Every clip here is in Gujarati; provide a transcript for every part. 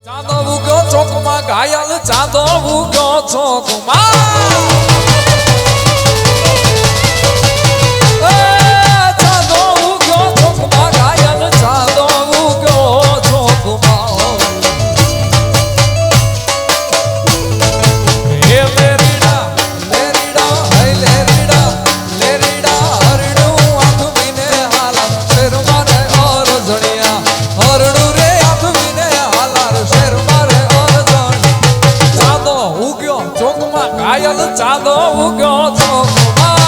ચાંદો ઉગ્યો ચોકમાં ઘાયલ ચાંદો ઉગ્યો ચોકમાં ચાંદો ઉગ્યો ચોકમાં ઘાયલ ચાંદો ઉગ્યો ચોકમાં હે લેરીડા લેરીડા હે લેરીડા લેરીડા હરડું આંખ મીને હાલા શેર મારે ઓર જણિયા હરડું રે આંખ મીને હાલા શેર મારે ઓર જણ ચાંદો ઉગ્યો ચોકમાં ઘાયલ ચાંદો ઉગ્યો ચોકમાં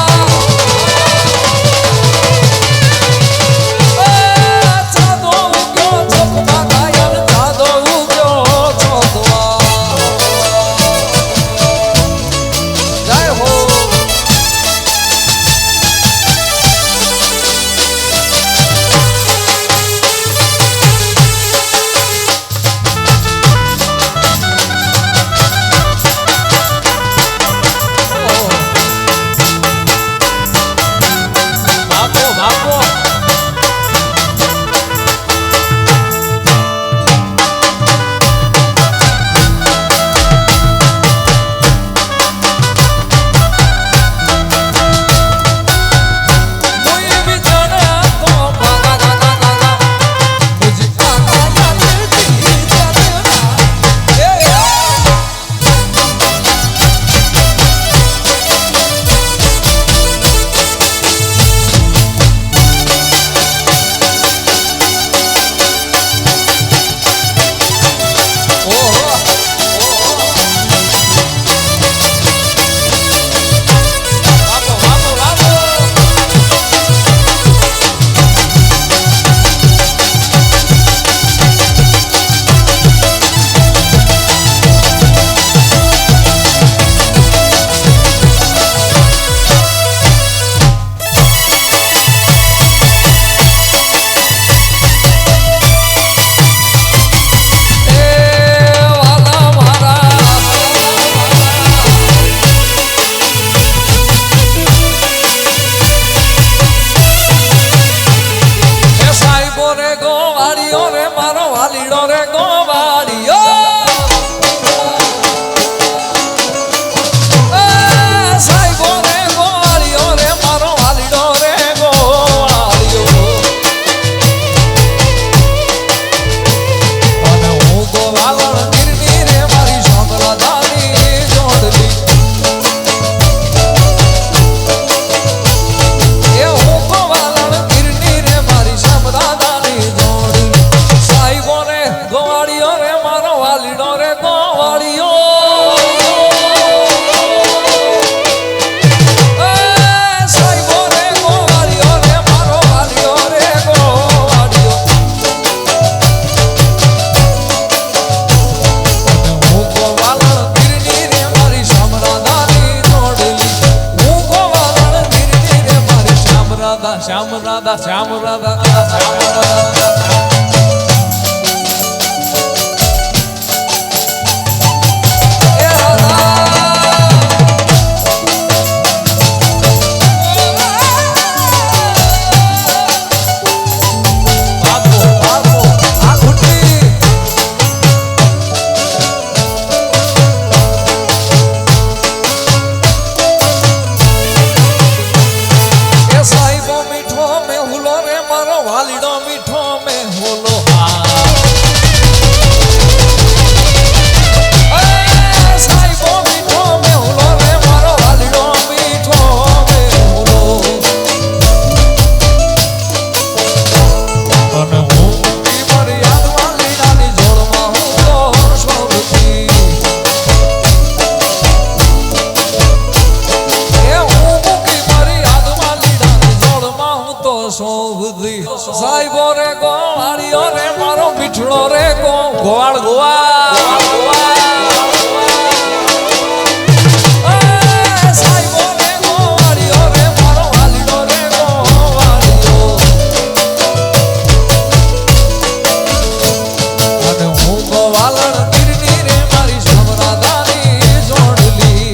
શ્યામ રાધા શ્યામ રાધા શ્યામ રાધા વાલીડો મીઠો મે હોલો સાઈબો મીઠો મે હોલો રે મારો વાલીડો મીઠો મે હોલો અને હું મારી યાદ વાલી નાની જોડમાં હું તો સ્વરૂપી એ હું મૂકી મારી યાદ વાલી નાની જોડમાં હું તો સૌધી સાઈબો રે ગોવાળિયો રે મારો મીઠડો રે ગોવાળ ગોવાળ સાઈબો રે ગોવાળિયો રે મારો વાલીડો રે ગોવાળિયો અને હું ગોવાળણ ગીરની રે મારી સમરાદાની જોડલી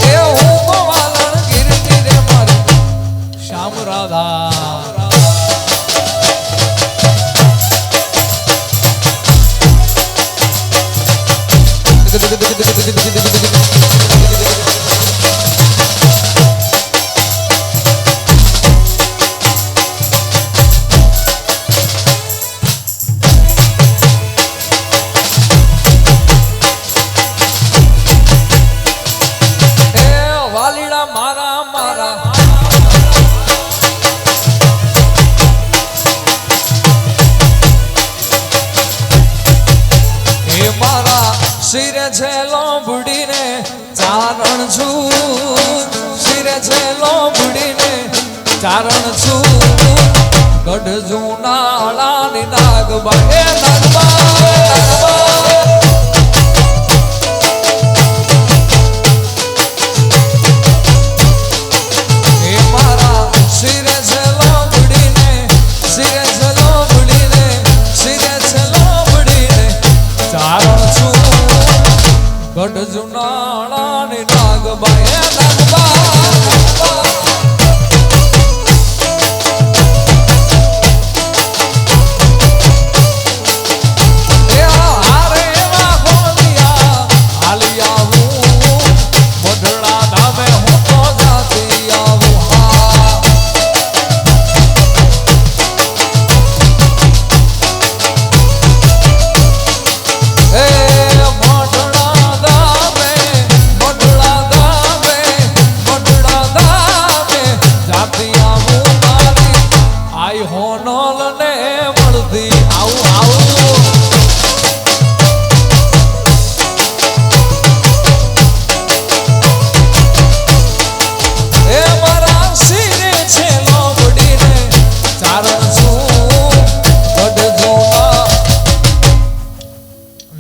એ હું ગોવાળણ ગીરની રે મારી શ્યામ રાધા શિરે છે લોંબડીને ચારણ છું શિરે છે લોંબડીને ચારણ છું ગઢ જૂનાળાની નાગબા એ નાગબા ગઢ જુનાળાની નાગબા એ નાગબા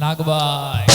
નાગબાઈ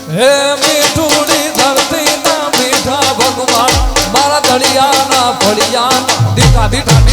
હે મીઠુડી ધરતી ના મીઠા ભગવાન મારા દળિયા ના ફળિયા દીઠા દીઠા